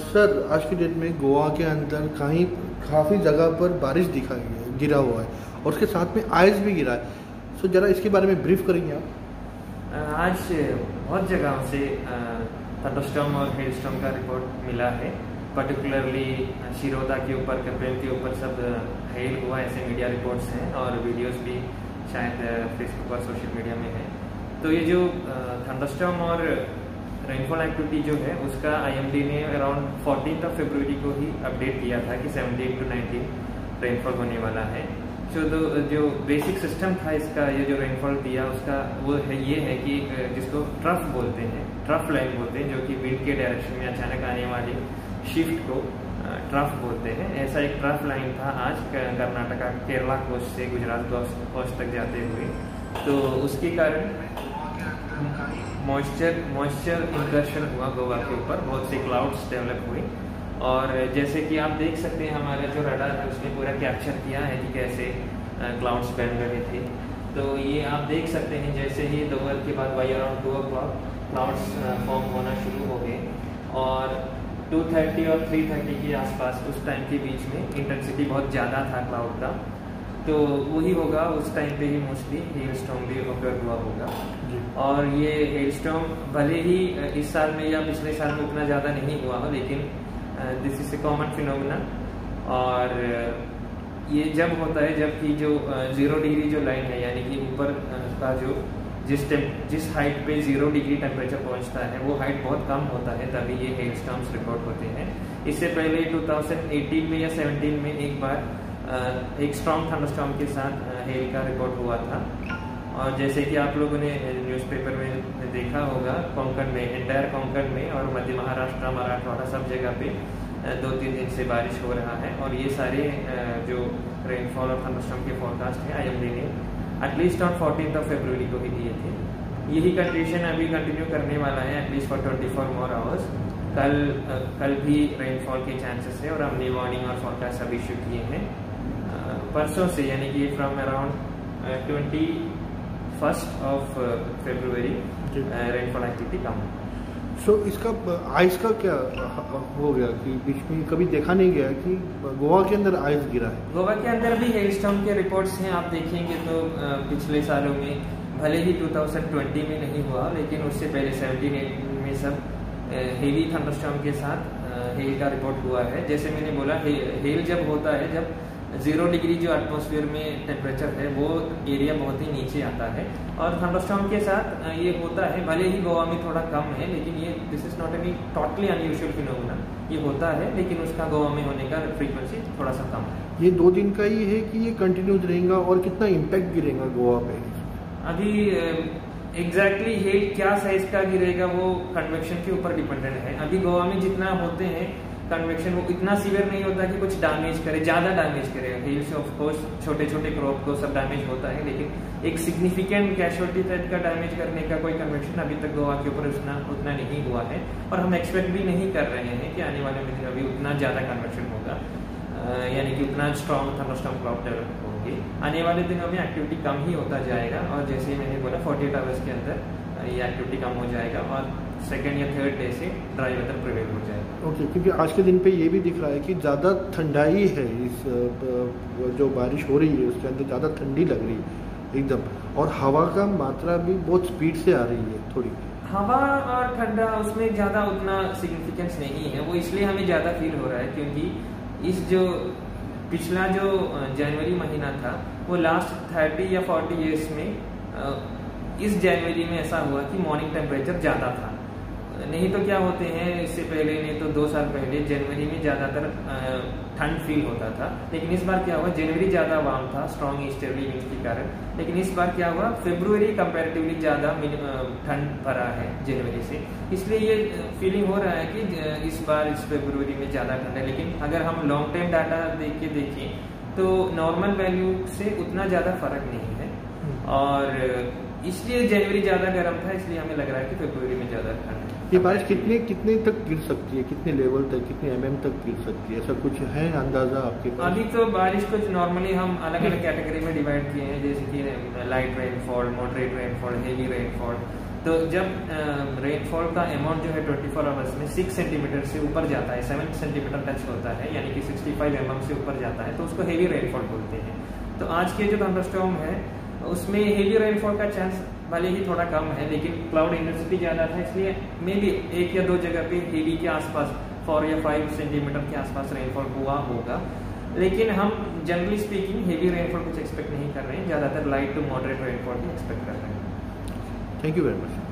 Sir, आज की date में गोवा के अंदर कहीं काफ़ी जगह पर बारिश गिरा हुआ है और उसके साथ में आइस भी गिरा है। सो ज़रा इसके बारे में ब्रीफ करेंगे आप? आज बहुत जगहों से थंडरस्टॉर्म और हेलस्टॉर्म का रिपोर्ट मिला है। पर्टिकुलरली शिरोदा के ऊपर, कपरेल के ऊपर सब हेल हुआ, ऐसे मीडिया रिपोर्ट्स हैं और वीडियोस भी शायद फेसबुक और सोशल मीडिया में है। तो ये जो थंडरस्टॉर्म और रेनफॉल एक्टिविटी जो है उसका IMD ने अराउंड 14 फरवरी को ही अपडेट किया था कि 17 to 19 रेनफॉल होने वाला है। जो बेसिक सिस्टम था इसका, ये जो रेनफॉल दिया उसका वो है, ये है कि जिसको ट्रफ बोलते हैं, ट्रफ लाइन बोलते हैं, जो कि विंड के डायरेक्शन में अचानक आने वाली शिफ्ट को ट्रफ बोलते हैं। ऐसा एक ट्रफ लाइन था आज कर्नाटका केरला कोस्ट से गुजरात कोस्ट तक जाते हुए। तो उसके कारण मॉइस्चर इंकर्शन हुआ गोवा के ऊपर, बहुत से क्लाउड्स डेवलप हुए और जैसे कि आप देख सकते हैं हमारा जो रडार है उसने पूरा कैप्चर किया है कि कैसे क्लाउड्स बन रहे थे। तो ये आप देख सकते हैं जैसे ही दोपहर के बाद by around 2 o'clock clouds form होना शुरू हो गए और 2:30 और 3:30 के आसपास उस टाइम के बीच में इंटेंसिटी बहुत ज़्यादा था क्लाउड का। तो वही होगा, उस टाइम पे ही मोस्टली हेल स्टॉर्म भी ऑकर हुआ होगा। और ये हेल स्टॉर्म भले ही इस साल में या पिछले साल में उतना ज़्यादा नहीं हुआ हो, लेकिन this is a common phenomena. और ये जब होता है जबकि जो 0 डिग्री जो लाइन है, यानी कि ऊपर का जो जिस हाइट पे 0 डिग्री टेम्परेचर पहुंचता है वो हाइट बहुत कम होता है, तभी ये हेल स्टॉर्म्स रिकॉर्ड होते हैं। इससे पहले 2018 में या 17 में एक बार एक स्ट्रॉन्ग थंडरस्टॉर्म के साथ हेल का रिकॉर्ड हुआ था। और जैसे कि आप लोगों ने न्यूज़पेपर में देखा होगा, कोंकण में, एंटायर कोंकण में और मध्य महाराष्ट्र, मराठवाड़ा सब जगह पे 2-3 दिन से बारिश हो रहा है। और ये सारे जो रेनफॉल और थंडरस्टॉर्म के फोरकास्ट हैं IMD ने एटलीस्ट ऑन 14 फरवरी को ही दिए थे। यही कंडीशन अभी कंटिन्यू करने वाला है एटलीस्ट फॉर 24 more hours। कल भी रेनफॉल के चांसेस है और हमने वार्निंग और फोरकास्ट अब इशू किए हैं परसों से, यानी कि from around 21 February rainfall activity कम। सो इसका आइस का क्या हो गया कि बीच में कभी देखा नहीं गया कि गोवा के अंदर आइस गिरा है? गोवा के अंदर भी हेल स्टॉर्म के रिपोर्ट्स हैं, आप देखेंगे तो पिछले सालों में भले ही 2020 में नहीं हुआ, लेकिन उससे पहले 17-18 में सब हेवी थंडरस्टॉर्म के साथ हेल का रिपोर्ट हुआ है। जैसे मैंने बोला, हेल जब होता है जब 0 डिग्री जो एटमॉस्फेयर में टेम्परेचर है वो एरिया बहुत ही नीचे आता है। और थंडरस्टॉर्म के साथ ये होता है, भले ही गोवा में थोड़ा कम है, लेकिन ये this is not any totally unusual phenomena. ये होता है लेकिन उसका गोवा में होने का फ्रीक्वेंसी थोड़ा सा कम है। ये 2 दिन का ही है कि ये कंटिन्यूज रहेगा और कितना इम्पैक्ट गिरेगा गोवा पे? अभी एग्जैक्टली हेल क्या साइज का गिरेगा वो कन्वेक्शन के ऊपर डिपेंडेंट है। अभी गोवा में जितना होते हैं कन्वेक्शन वो इतना सीवियर नहीं होता कि कुछ डैमेज करे, ज्यादा डैमेज करे। हेल से ऑफ कोर्स छोटे छोटे क्रॉप को सब डैमेज होता है, लेकिन एक सिग्निफिकेंट कैजुअलिटी टाइप का डैमेज करने का कोई कन्वेक्शन अभी तक गोवा के ऊपर उतना नहीं हुआ है। और हम एक्सपेक्ट भी नहीं कर रहे हैं कि आने वाले में अभी उतना ज्यादा कन्वेक्शन होगा, यानी कि उतना स्ट्रॉन्ग थंडरस्टॉर्म क्लाउड डेवलप होंगे। आने वाले दिनों में एक्टिविटी कम ही होता जाएगा और जैसे मैंने बोला 48 आवर्स के अंदर ये एक्टिविटी कम हो जाएगा और सेकेंड या थर्ड डे से ड्राई वेदर प्रिवेल हो जाएगा। ओके, क्योंकि आज के दिन पे ये भी दिख रहा है कि ज़्यादा ठंडाई है, इस जो बारिश हो रही है उसके अंदर ज़्यादा ठंडी लग रही है एकदम, और हवा का मात्रा भी बहुत स्पीड से आ रही है। थोड़ी हवा और ठंडा उसमें ज़्यादा उतना सिग्निफिकेंस नहीं है, वो इसलिए हमें ज़्यादा फील हो रहा है क्योंकि इस जो पिछला जो जनवरी महीना था वो लास्ट 30 या 40 ईयर्स में इस जनवरी में ऐसा हुआ कि मॉर्निंग टेम्परेचर ज़्यादा था। नहीं तो क्या होते हैं, इससे पहले नहीं तो 2 साल पहले जनवरी में ज़्यादातर ठंड फील होता था, लेकिन इस बार क्या हुआ, जनवरी ज़्यादा वार्म था स्ट्रॉन्ग ईस्टर्ली विंड्स के कारण, लेकिन इस बार क्या हुआ, फरवरी कंपैरेटिवली ज़्यादा ठंड भरा है जनवरी से। इसलिए ये फीलिंग हो रहा है कि इस बार इस फरवरी में ज़्यादा ठंड है। लेकिन अगर हम लॉन्ग टाइम डाटा देख के देखें तो नॉर्मल वैल्यू से उतना ज़्यादा फर्क नहीं है। और इसलिए जनवरी ज़्यादा गर्म था, इसलिए हमें लग रहा है कि फरवरी में ज़्यादा ठंड है। ये बारिश कितने तक गिर सकती है, कितने लेवल तक, कितने mm तक गिर सकती है, ऐसा कुछ है अंदाज़ा आपके पास? अभी तो बारिश को नॉर्मली हम अलग अलग कैटेगरी में डिवाइड किए हैं, जैसे कि light rainfall, moderate rainfall, heavy rainfall. तो जब रेनफॉल का अमाउंट जो है 24 आवर्स में 6 सेंटीमीटर से ऊपर जाता है, 7 सेंटीमीटर टच होता है, यानी कि 65 mm से ऊपर जाता है, तो उसको हेवी रेनफॉल बोलते हैं। तो आज के जो थंडरस्टॉर्म है उसमें हेवी रेनफॉल का चांस भले ही थोड़ा कम है, लेकिन क्लाउड इंटेंसिटी ज़्यादा था, इसलिए मे बी 1 या 2 जगह पे हेवी के आसपास 4 या 5 सेंटीमीटर के आसपास रेनफॉल हुआ होगा। लेकिन हम जनरली स्पीकिंग हेवी रेनफॉल कुछ एक्सपेक्ट नहीं कर रहे हैं, ज़्यादातर लाइट टू मॉडरेट रेनफॉल ही एक्सपेक्ट कर रहे हैं। Thank you very much.